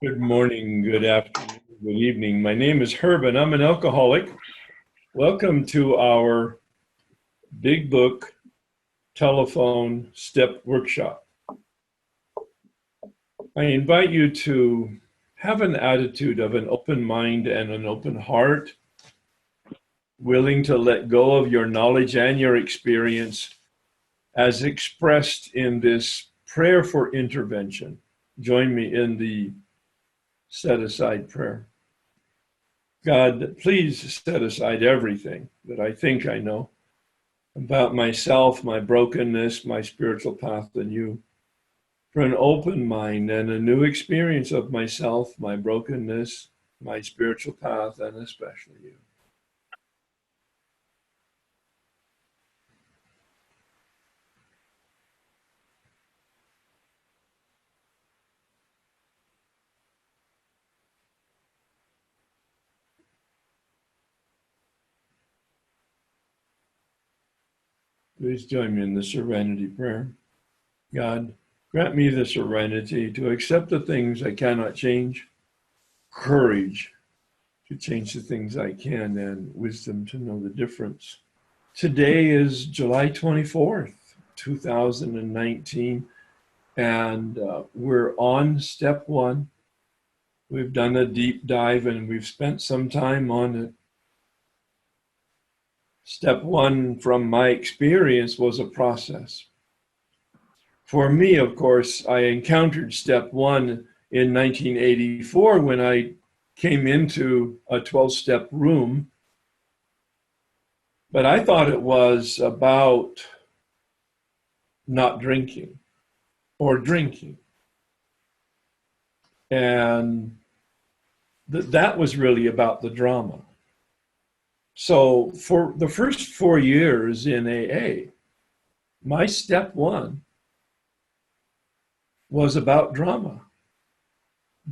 Good morning, good afternoon, good evening. My name is Herb and I'm an alcoholic. Welcome to our Big Book Telephone Step Workshop. I invite you to have an attitude of an open mind and an open heart, willing to let go of your knowledge and your experience as expressed in this prayer for intervention. Join me in the set-aside prayer. God, please set aside everything that I think I know about myself, my brokenness, my spiritual path, and you, for an open mind and a new experience of myself, my brokenness, my spiritual path, and especially you. Please join me in the serenity prayer. God, grant me the serenity to accept the things I cannot change, courage to change the things I can, and wisdom to know the difference. Today is July 24th, 2019, and we're on step one. We've done a deep dive and we've spent some time on it. Step one, from my experience, was a process. For me, of course, I encountered step one in 1984 when I came into a 12-step room. But I thought it was about not drinking or drinking. And that was really about the drama. So for the first 4 years in AA, my step one was about drama.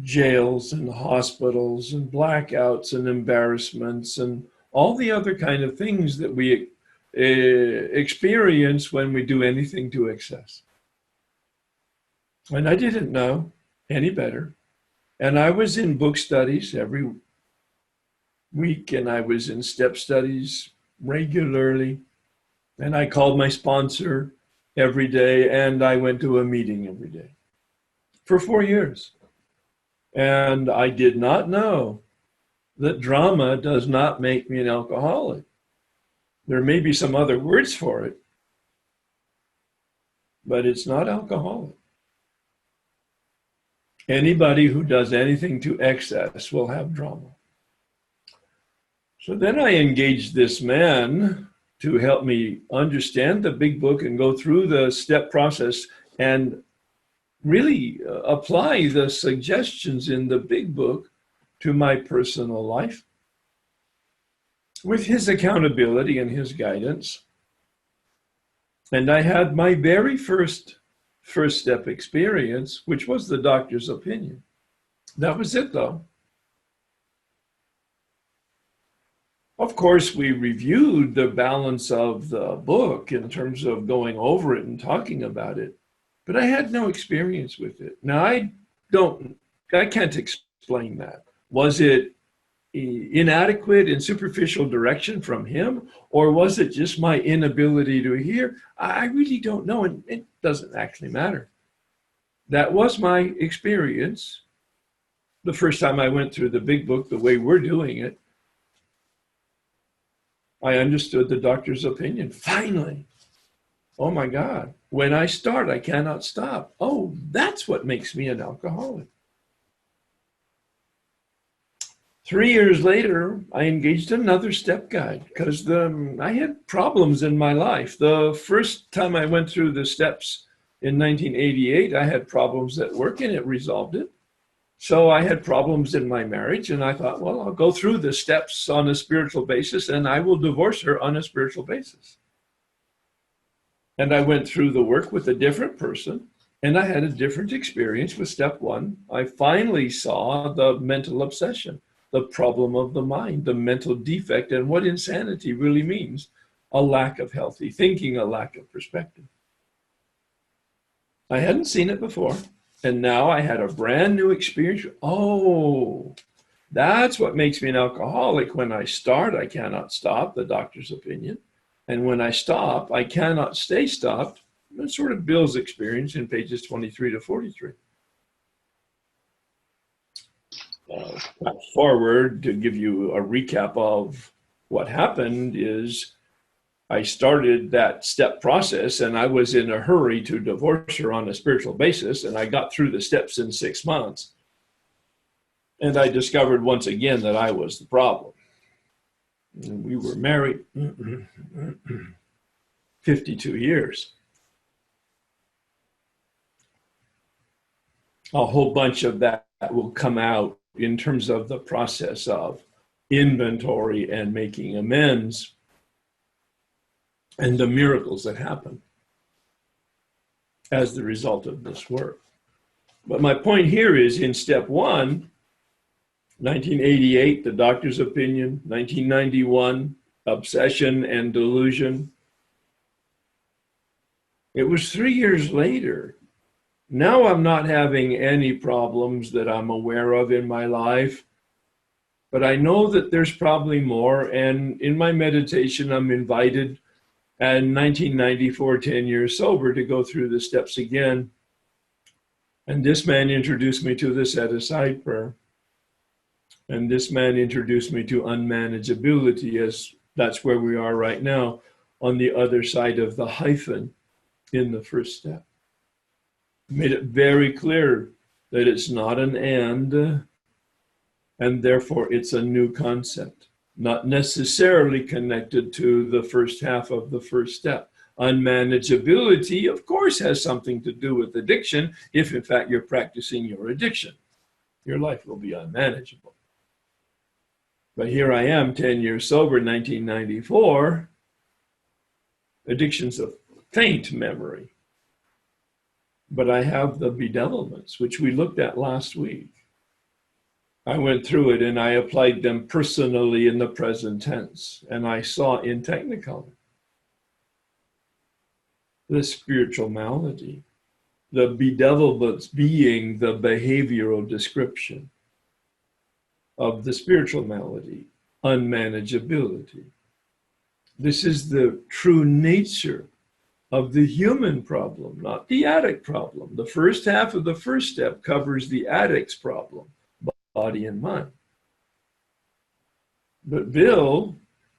Jails and hospitals and blackouts and embarrassments and all the other kind of things that we experience when we do anything to excess. And I didn't know any better. And I was in book studies every week, and I was in step studies regularly. And I called my sponsor every day, and I went to a meeting every day for 4 years. And I did not know that drama does not make me an alcoholic. There may be some other words for it, but it's not alcoholic. Anybody who does anything to excess will have drama. So then I engaged this man to help me understand the big book and go through the step process and really apply the suggestions in the big book to my personal life with his accountability and his guidance. And I had my very first step experience, which was the doctor's opinion. That was it, though. Of course, we reviewed the balance of the book in terms of going over it and talking about it, but I had no experience with it. Now, I can't explain that. Was it inadequate and superficial direction from him, or was it just my inability to hear? I really don't know, and it doesn't actually matter. That was my experience the first time I went through the big book the way we're doing it. I understood the doctor's opinion, finally. Oh my God, when I start, I cannot stop. Oh, that's what makes me an alcoholic. 3 years later, I engaged another step guide because I had problems in my life. The first time I went through the steps in 1988, I had problems at work and it resolved it. So I had problems in my marriage and I thought, well, I'll go through the steps on a spiritual basis and I will divorce her on a spiritual basis. And I went through the work with a different person and I had a different experience with step one. I finally saw the mental obsession, the problem of the mind, the mental defect, and what insanity really means: a lack of healthy thinking, a lack of perspective. I hadn't seen it before, And now I had a brand new experience. Oh, that's what makes me an alcoholic. When I start, I cannot stop, the doctor's opinion. And when I stop, I cannot stay stopped. That's sort of Bill's experience in pages 23 to 43. Fast forward to give you a recap of what happened is I started that step process and I was in a hurry to divorce her on a spiritual basis, and I got through the steps in 6 months. And I discovered once again that I was the problem. And we were married 52 years. A whole bunch of that will come out in terms of the process of inventory and making amends and the miracles that happen as the result of this work. But my point here is in step 1, 1988, the doctor's opinion, 1991, obsession and delusion. It was 3 years later. Now I'm not having any problems that I'm aware of in my life, but I know that there's probably more. And in my meditation, I'm invited in 1994, 10 years sober, to go through the steps again. And this man introduced me to the set-aside prayer. And this man introduced me to unmanageability, as that's where we are right now, on the other side of the hyphen in the first step. Made it very clear that it's not an and therefore it's a new concept, not necessarily connected to the first half of the first step. Unmanageability, of course, has something to do with addiction. If in fact you're practicing your addiction, your life will be unmanageable. But here I am, 10 years sober, 1994. Addiction's a faint memory. But I have the bedevilments, which we looked at last week. I went through it and I applied them personally in the present tense. And I saw in Technicolor the spiritual malady, the bedevilments being the behavioral description of the spiritual malady, unmanageability. This is the true nature of the human problem, not the addict problem. The first half of the first step covers the addict's problem, body and mind. But Bill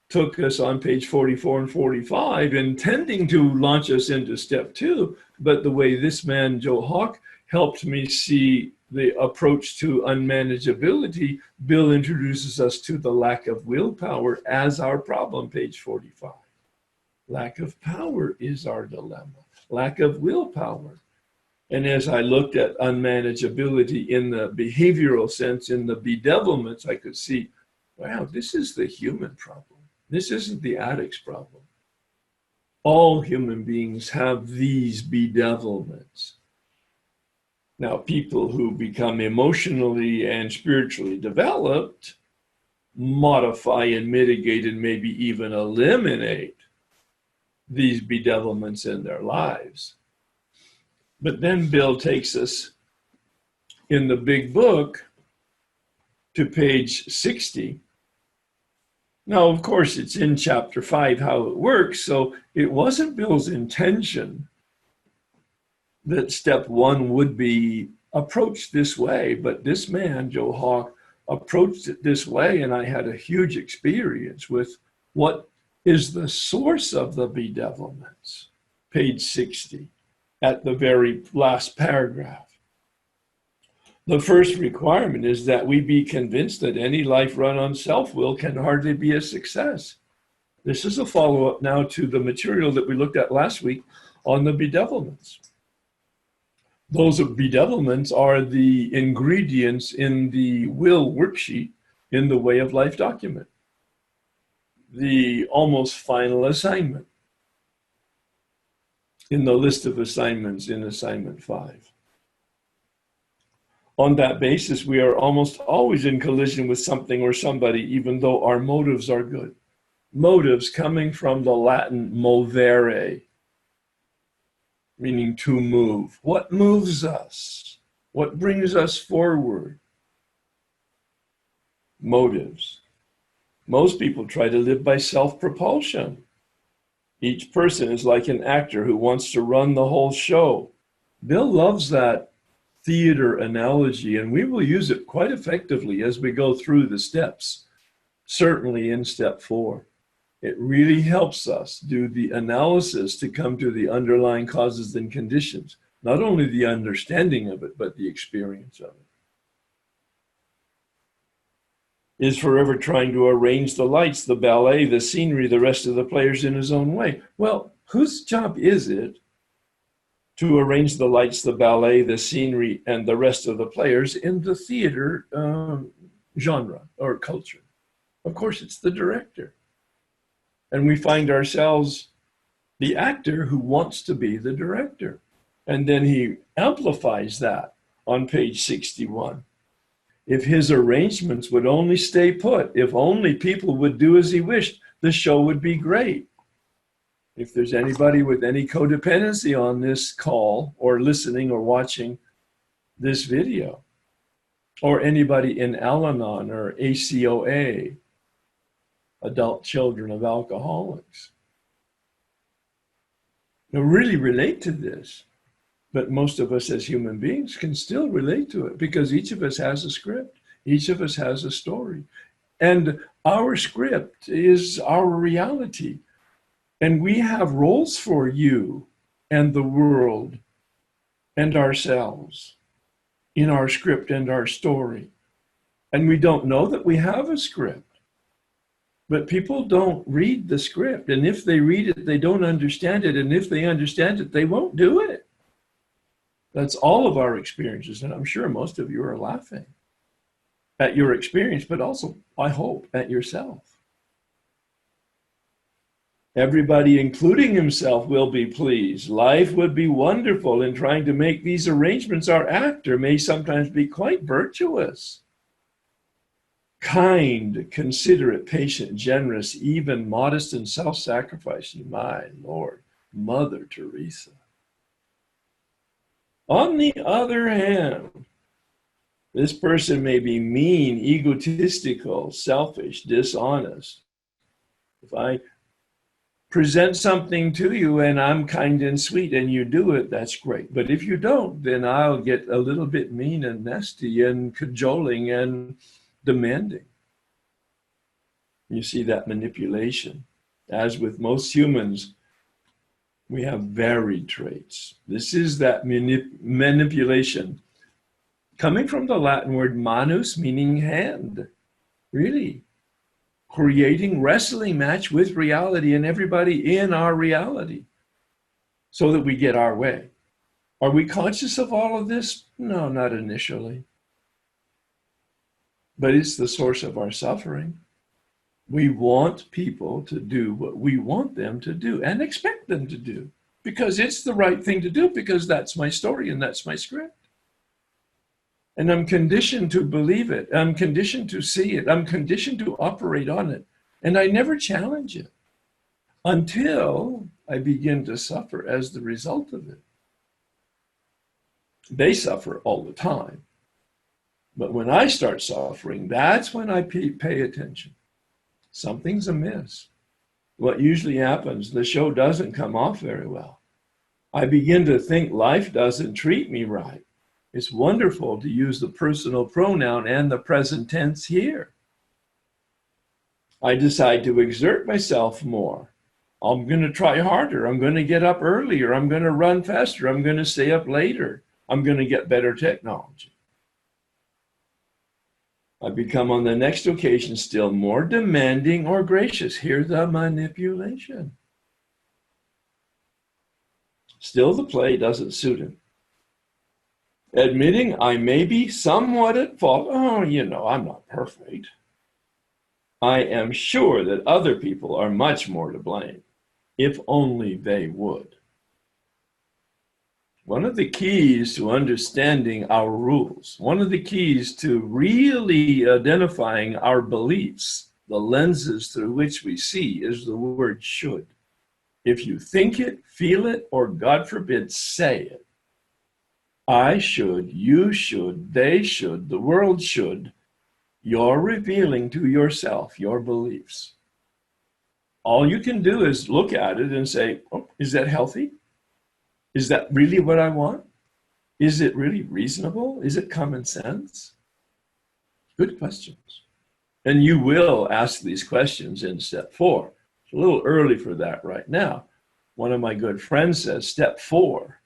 took us on page 44 and 45, intending to launch us into step 2. But the way this man, Joe Hawk, helped me see the approach to unmanageability, Bill introduces us to the lack of willpower as our problem, page 45. Lack of power is our dilemma, lack of willpower. And as I looked at unmanageability in the behavioral sense, in the bedevilments, I could see, wow, this is the human problem. This isn't the addict's problem. All human beings have these bedevilments. Now, people who become emotionally and spiritually developed modify and mitigate and maybe even eliminate these bedevilments in their lives. But then Bill takes us in the big book to page 60. Now, of course, it's in chapter 5 how it works, so it wasn't Bill's intention that step 1 would be approached this way, but this man, Joe Hawk, approached it this way, and I had a huge experience with what is the source of the bedevilments, page 60, at the very last paragraph. The first requirement is that we be convinced that any life run on self-will can hardly be a success. This is a follow-up now to the material that we looked at last week on the bedevilments. Those bedevilments are the ingredients in the will worksheet in the Way of Life document, the almost final assignment in the list of assignments in assignment 5. On that basis, we are almost always in collision with something or somebody, even though our motives are good. Motives coming from the Latin movere, meaning to move. What moves us? What brings us forward? Motives. Most people try to live by self-propulsion. Each person is like an actor who wants to run the whole show. Bill loves that theater analogy, and we will use it quite effectively as we go through the steps, certainly in step 4. It really helps us do the analysis to come to the underlying causes and conditions, not only the understanding of it, but the experience of it. Is forever trying to arrange the lights, the ballet, the scenery, the rest of the players in his own way. Well, whose job is it to arrange the lights, the ballet, the scenery, and the rest of the players in the theater genre or culture? Of course, it's the director. And we find ourselves the actor who wants to be the director. And then he amplifies that on page 61. If his arrangements would only stay put, if only people would do as he wished, the show would be great. If there's anybody with any codependency on this call or listening or watching this video, or anybody in Al-Anon or ACOA, adult children of alcoholics, now really relate to this. But most of us as human beings can still relate to it because each of us has a script. Each of us has a story. And our script is our reality. And we have roles for you and the world and ourselves in our script and our story. And we don't know that we have a script. But people don't read the script. And if they read it, they don't understand it. And if they understand it, they won't do it. That's all of our experiences, and I'm sure most of you are laughing at your experience, but also, I hope, at yourself. Everybody, including himself, will be pleased. Life would be wonderful in trying to make these arrangements. Our actor may sometimes be quite virtuous, kind, considerate, patient, generous, even modest and self-sacrificing. My Lord, Mother Teresa. On the other hand, this person may be mean, egotistical, selfish, dishonest. If I present something to you and I'm kind and sweet and you do it, that's great. But if you don't, then I'll get a little bit mean and nasty and cajoling and demanding. You see that manipulation. As with most humans, we have varied traits. This is that manipulation coming from the Latin word manus, meaning hand. Really, creating wrestling match with reality and everybody in our reality so that we get our way. Are we conscious of all of this? No, not initially. But it's the source of our suffering. We want people to do what we want them to do and expect them to do because it's the right thing to do because that's my story and that's my script. And I'm conditioned to believe it. I'm conditioned to see it. I'm conditioned to operate on it. And I never challenge it until I begin to suffer as the result of it. They suffer all the time. But when I start suffering, that's when I pay attention. Something's amiss. What usually happens, the show doesn't come off very well. I begin to think life doesn't treat me right. It's wonderful to use the personal pronoun and the present tense here. I decide to exert myself more. I'm going to try harder. I'm going to get up earlier. I'm going to run faster. I'm going to stay up later. I'm going to get better technology. I become on the next occasion still more demanding or gracious. Here's the manipulation. Still the play doesn't suit him. Admitting I may be somewhat at fault. Oh, you know, I'm not perfect. I am sure that other people are much more to blame, if only they would. One of the keys to understanding our rules, one of the keys to really identifying our beliefs, the lenses through which we see, is the word should. If you think it, feel it, or God forbid, say it, I should, you should, they should, the world should. You're revealing to yourself your beliefs. All you can do is look at it and say, oh, is that healthy? Is that really what I want? Is it really reasonable? Is it common sense? Good questions. And you will ask these questions in step 4. It's a little early for that right now. One of my good friends says step 4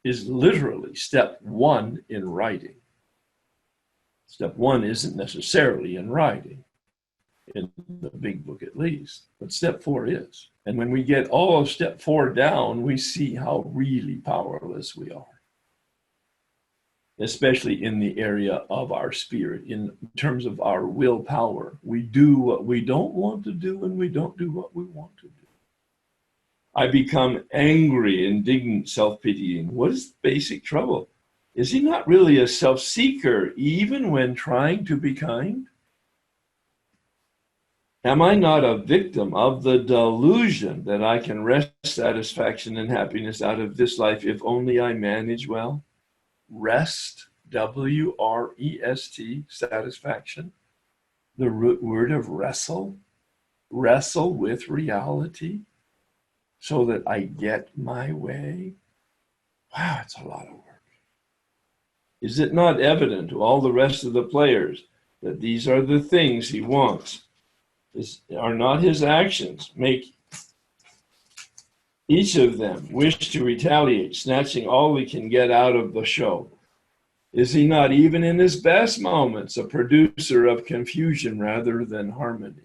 is literally step 1 in writing. Step 1 isn't necessarily in writing, in the big book at least, but step 4 is. And when we get all of step 4 down, we see how really powerless we are, especially in the area of our spirit, in terms of our willpower. We do what we don't want to do, and we don't do what we want to do. I become angry, indignant, self-pitying. What is the basic trouble? Is he not really a self-seeker, even when trying to be kind? Am I not a victim of the delusion that I can wrest satisfaction and happiness out of this life if only I manage well? Rest, W-R-E-S-T, satisfaction. The root word of wrestle with reality so that I get my way. Wow, it's a lot of work. Is it not evident to all the rest of the players that these are the things he wants? Are not his actions make each of them wish to retaliate, snatching all he can get out of the show? Is he not, even in his best moments, a producer of confusion rather than harmony?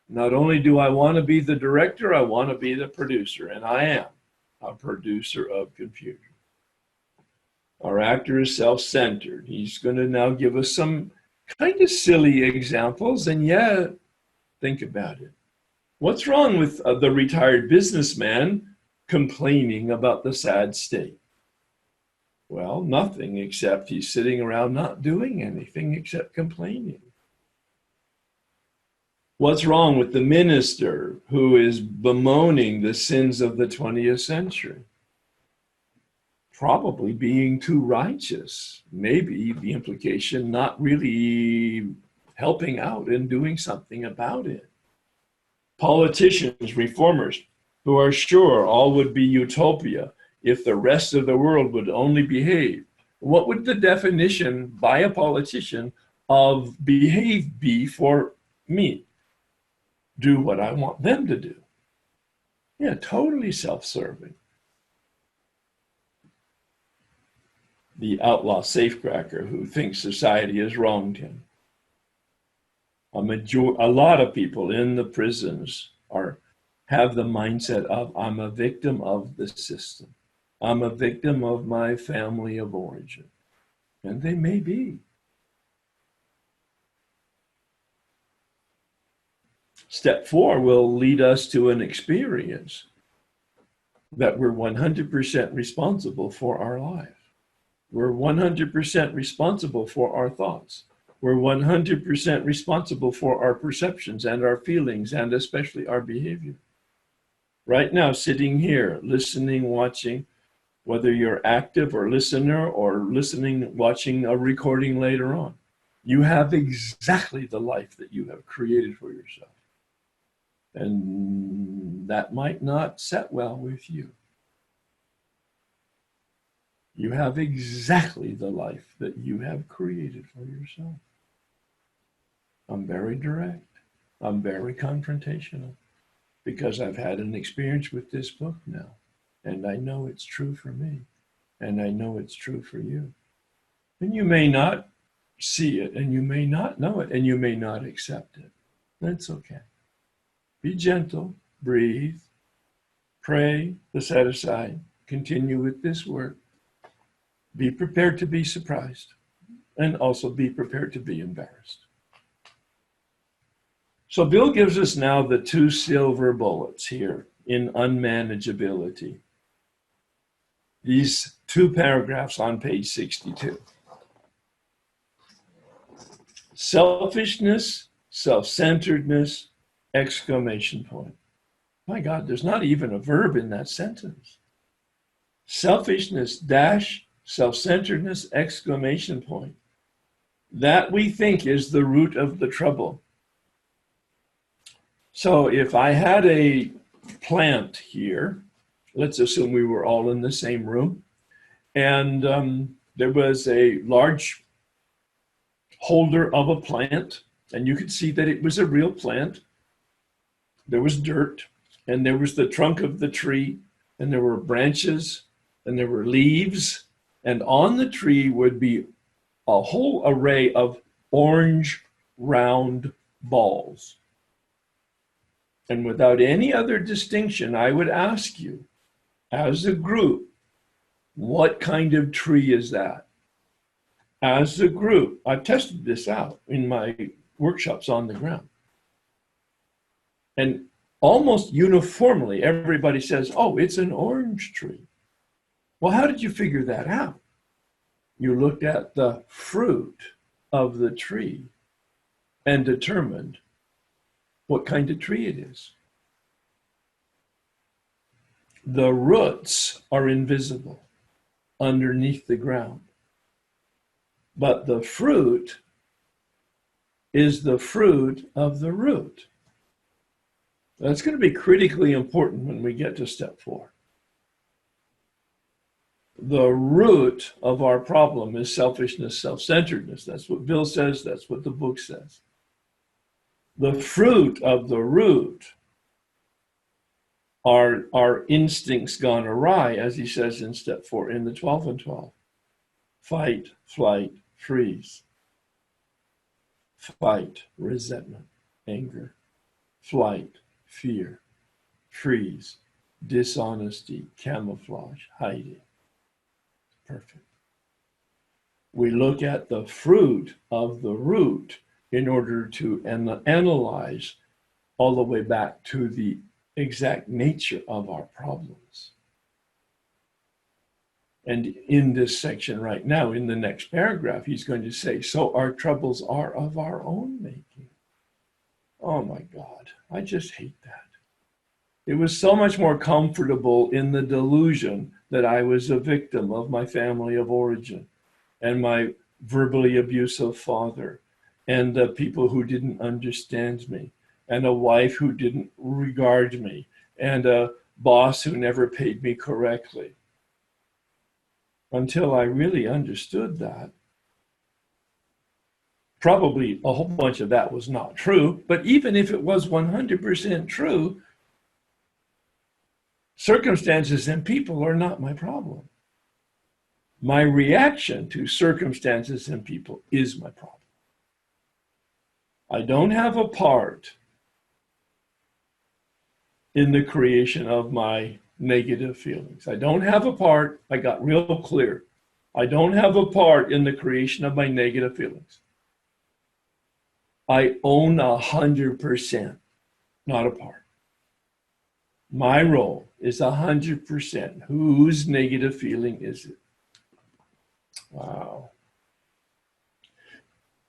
Not only do I want to be the director, I want to be the producer, and I am a producer of confusion. Our actor is self-centered. He's going to now give us some kind of silly examples, and yet, think about it. What's wrong with the retired businessman complaining about the sad state? Well, nothing, except he's sitting around not doing anything except complaining. What's wrong with the minister who is bemoaning the sins of the 20th century? Probably being too righteous. Maybe the implication not really helping out and doing something about it. Politicians, reformers, who are sure all would be utopia if the rest of the world would only behave. What would the definition by a politician of behave be for me? Do what I want them to do. Yeah, totally self-serving. The outlaw safecracker who thinks society has wronged him. A lot of people in the prisons have the mindset of, I'm a victim of the system. I'm a victim of my family of origin. And they may be. Step 4 will lead us to an experience that we're 100% responsible for our life. We're 100% responsible for our thoughts. We're 100% responsible for our perceptions and our feelings, and especially our behavior. Right now, sitting here, listening, watching, whether you're active or listener or listening, watching a recording later on, you have exactly the life that you have created for yourself. And that might not set well with you. You have exactly the life that you have created for yourself. I'm very direct. I'm very confrontational because I've had an experience with this book now. And I know it's true for me. And I know it's true for you. And you may not see it, and you may not know it, and you may not accept it. That's okay. Be gentle, breathe, pray, set aside, continue with this work. Be prepared to be surprised, and also be prepared to be embarrassed. So Bill gives us now the 2 silver bullets here in unmanageability. These 2 paragraphs on page 62. Selfishness, self-centeredness, exclamation point. My God, there's not even a verb in that sentence. Selfishness dash self-centeredness, exclamation point. That we think is the root of the trouble. So if I had a plant here, let's assume we were all in the same room, and there was a large holder of a plant, and you could see that it was a real plant. There was dirt, and there was the trunk of the tree, and there were branches, and there were leaves, and on the tree would be a whole array of orange round balls. And without any other distinction, I would ask you, as a group, what kind of tree is that? As a group, I've tested this out in my workshops on the ground. And almost uniformly, everybody says, oh, it's an orange tree. Well, how did you figure that out? You looked at the fruit of the tree and determined what kind of tree it is. The roots are invisible underneath the ground, but the fruit is the fruit of the root. That's going to be critically important when we get to step 4. The root of our problem is selfishness, self-centeredness. That's what Bill says. That's what the book says. The fruit of the root are our instincts gone awry, as he says in step 4, in the 12 and 12. Fight, flight, freeze. Fight, resentment, anger. Flight, fear. Freeze, dishonesty, camouflage, hiding. Perfect. We look at the fruit of the root in order to analyze all the way back to the exact nature of our problems. And in this section right now, in the next paragraph, he's going to say, so our troubles are of our own making. Oh my God, I just hate that. It was so much more comfortable in the delusion that I was a victim of my family of origin and my verbally abusive father and the people who didn't understand me and a wife who didn't regard me and a boss who never paid me correctly. Until I really understood that. Probably a whole bunch of that was not true, but even if it was 100% true, circumstances and people are not my problem. My reaction to circumstances and people is my problem. I don't have a part in the creation of my negative feelings. I don't have a part, I got real clear. I don't have a part in the creation of my negative feelings. I own 100%, not a part. My role is 100%. Whose negative feeling is it? Wow.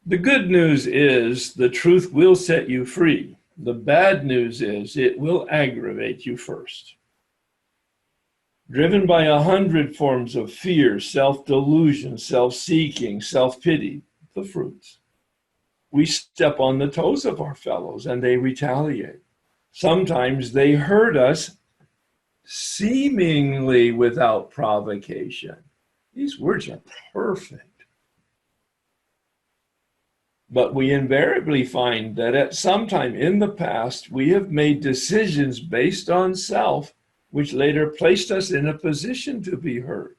The good news is the truth will set you free. The bad news is it will aggravate you first. Driven by 100 forms of fear, self-delusion, self-seeking, self-pity, the fruits. We step on the toes of our fellows and they retaliate. Sometimes they hurt us seemingly without provocation. These words are perfect. But we invariably find that at some time in the past, we have made decisions based on self, which later placed us in a position to be hurt.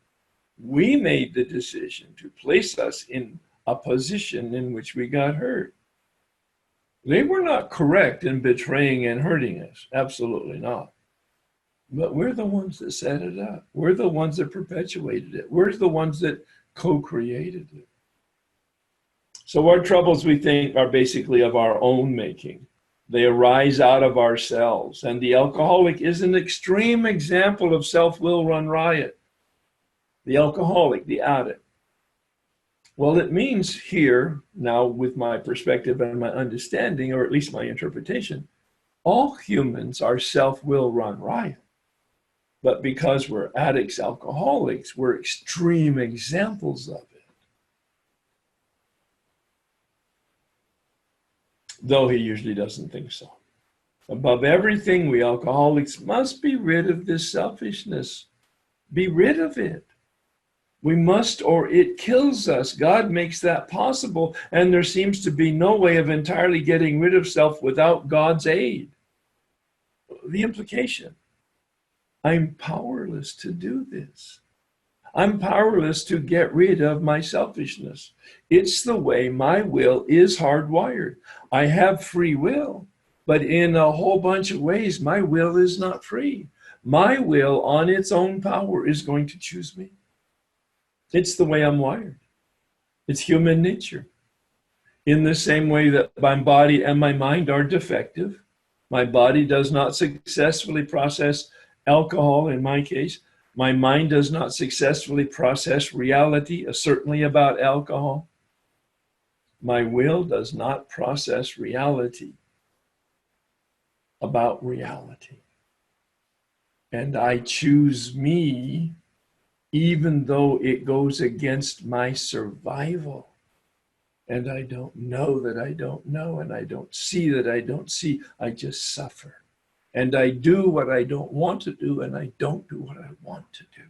We made the decision to place us in a position in which we got hurt. They were not correct in betraying and hurting us. Absolutely not. But we're the ones that set it up. We're the ones that perpetuated it. We're the ones that co-created it. So our troubles, we think, are basically of our own making. They arise out of ourselves. And the alcoholic is an extreme example of self-will run riot. The alcoholic, the addict. Well, it means here, now with my perspective and my understanding, or at least my interpretation, all humans are self-will run riot. But because we're addicts, alcoholics, we're extreme examples of it. Though he usually doesn't think so. Above everything, we alcoholics must be rid of this selfishness. Be rid of it. We must, or it kills us. God makes that possible, and there seems to be no way of entirely getting rid of self without God's aid. The implication: I'm powerless to do this. I'm powerless to get rid of my selfishness. It's the way my will is hardwired. I have free will, but in a whole bunch of ways, my will is not free. My will on its own power is going to choose me. It's the way I'm wired. It's human nature. In the same way that my body and my mind are defective, my body does not successfully process alcohol, in my case. My mind does not successfully process reality, certainly about alcohol. My will does not process reality about reality. And I choose me even though it goes against my survival. And I don't know that I don't know, and I don't see that I don't see. I just suffer. And I do what I don't want to do, and I don't do what I want to do.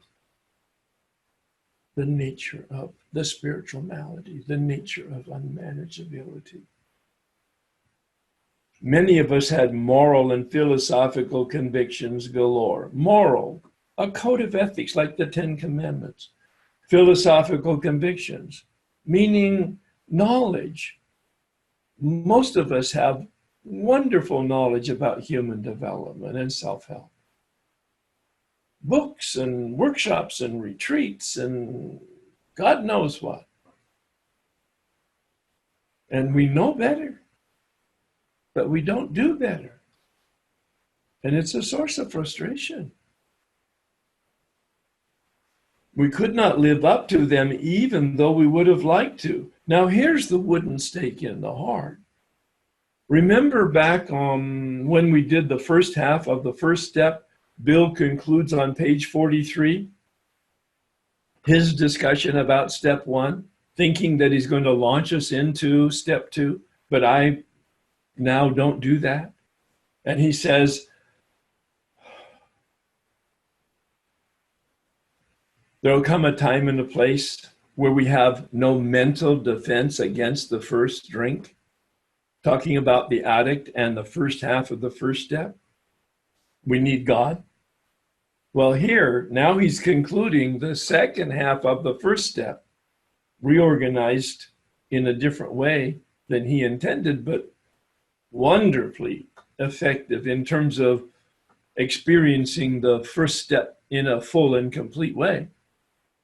The nature of the spiritual malady, the nature of unmanageability. Many of us had moral and philosophical convictions galore. Moral, a code of ethics like the Ten Commandments. Philosophical convictions, meaning knowledge. Most of us have wonderful knowledge about human development and self-help. Books and workshops and retreats and God knows what. And we know better, but we don't do better. And it's a source of frustration. We could not live up to them even though we would have liked to. Now here's the wooden stake in the heart. Remember back on when we did the first half of the first step, Bill concludes on page 43, his discussion about step 1, thinking that he's going to launch us into step 2, but I now don't do that. And he says, there will come a time and a place where we have no mental defense against the first drink, talking about the addict and the first half of the first step. We need God. Well, here, now he's concluding the second half of the first step, reorganized in a different way than he intended, but wonderfully effective in terms of experiencing the first step in a full and complete way.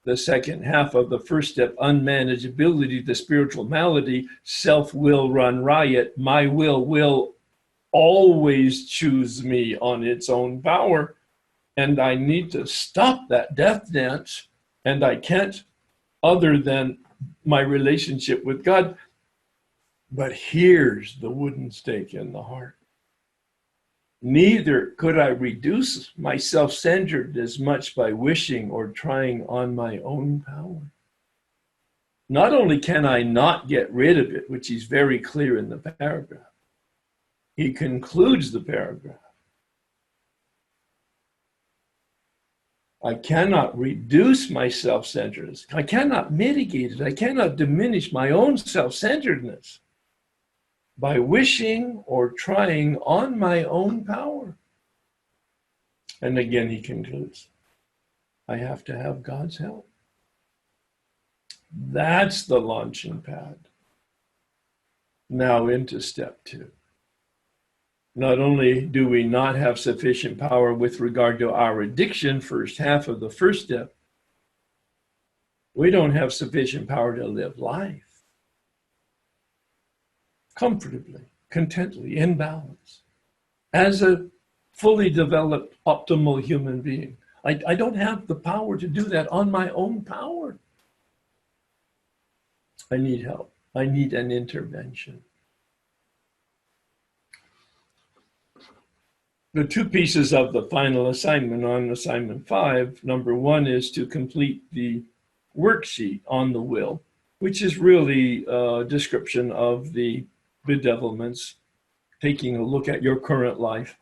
The second half of the first step, unmanageability, the spiritual malady, self will run riot. My will always choose me on its own power. And I need to stop that death dance. And I can't other than my relationship with God. But here's the wooden stake in the heart. Neither could I reduce my self-centeredness much by wishing or trying on my own power. Not only can I not get rid of it, which he's very clear in the paragraph, he concludes the paragraph. I cannot reduce my self-centeredness. I cannot mitigate it. I cannot diminish my own self-centeredness by wishing or trying on my own power. And again, he concludes, I have to have God's help. That's the launching pad. Now into step 2. Not only do we not have sufficient power with regard to our addiction, first half of the first step, we don't have sufficient power to live life comfortably, contently, in balance, as a fully developed, optimal human being. I don't have the power to do that on my own power. I need help. I need an intervention. The two pieces of the final assignment on assignment 5, number 1 is to complete the worksheet on the will, which is really a description of the bedevilments, taking a look at your current life,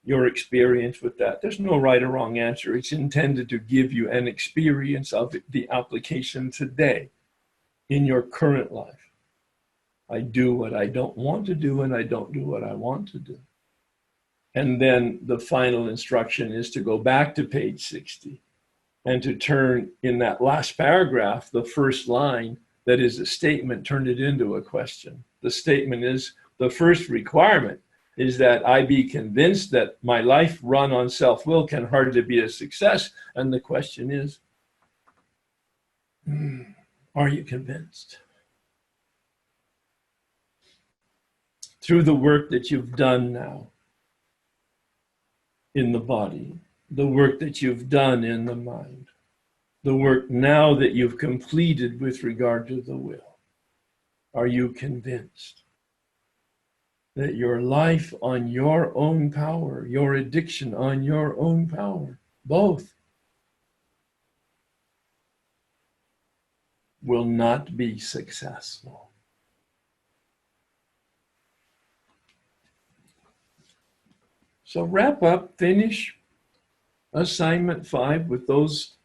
your experience with that. There's no right or wrong answer. It's intended to give you an experience of the application today in your current life. I do what I don't want to do, and I don't do what I want to do. And then the final instruction is to go back to page 60 and to turn in that last paragraph, the first line that is a statement, turn it into a question. The statement is, the first requirement is that I be convinced that my life run on self-will can hardly be a success. And the question is, are you convinced? Through the work that you've done now in the body, the work that you've done in the mind, the work now that you've completed with regard to the will, are you convinced that your life on your own power, your addiction on your own power, both will not be successful? So wrap up, finish assignment 5 with those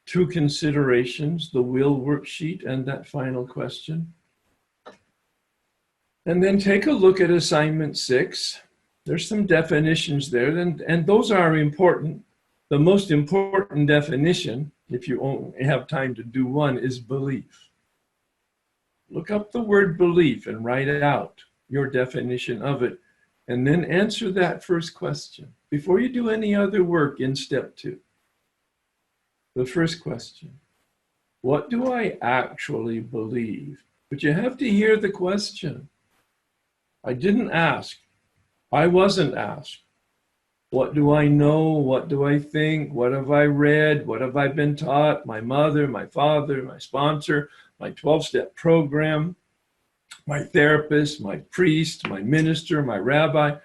two considerations, the will worksheet and that final question. And then take a look at assignment 6. There's some definitions there, and those are important. The most important definition, if you only have time to do one, is belief. Look up the word belief and write out your definition of it, and then answer that first question before you do any other work in step 2. The first question, what do I actually believe? But you have to hear the question. I didn't ask. I wasn't asked. What do I know? What do I think? What have I read? What have I been taught? My mother, my father, my sponsor, my 12-step program, my therapist, my priest, my minister, my rabbi.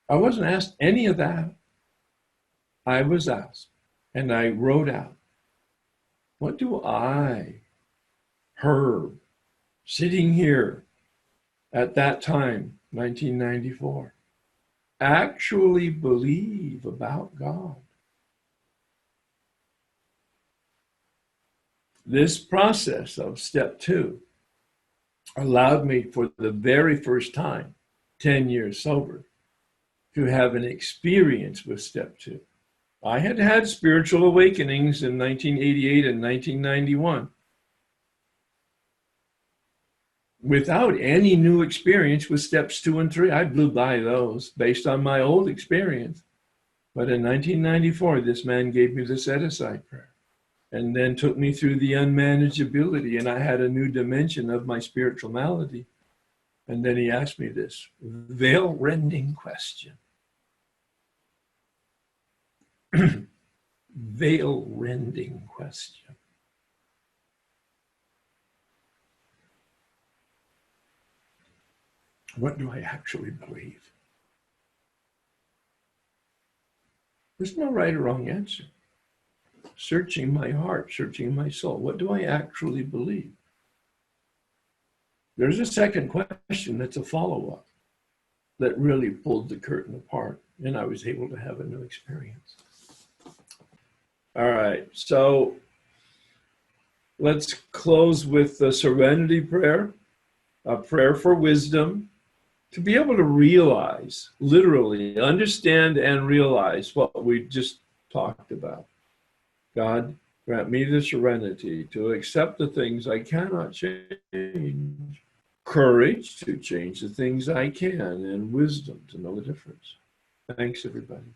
I wasn't asked any of that. I was asked, and I wrote out, what do I, Herb, sitting here at that time, 1994, actually believe about God? This process of step 2 allowed me for the very first time, 10 years sober, to have an experience with step 2. I had had spiritual awakenings in 1988 and 1991. Without any new experience with steps 2 and 3, I blew by those based on my old experience. But in 1994, this man gave me the set-aside prayer and then took me through the unmanageability, and I had a new dimension of my spiritual malady. And then he asked me this veil-rending question. Veil-rending question. What do I actually believe? There's no right or wrong answer. Searching my heart, searching my soul. What do I actually believe? There's a second question that's a follow-up that really pulled the curtain apart, and I was able to have a new experience. All right, so let's close with the serenity prayer, a prayer for wisdom, to be able to realize, literally understand and realize what we just talked about. God, grant me the serenity to accept the things I cannot change, courage to change the things I can, and wisdom to know the difference. Thanks, everybody.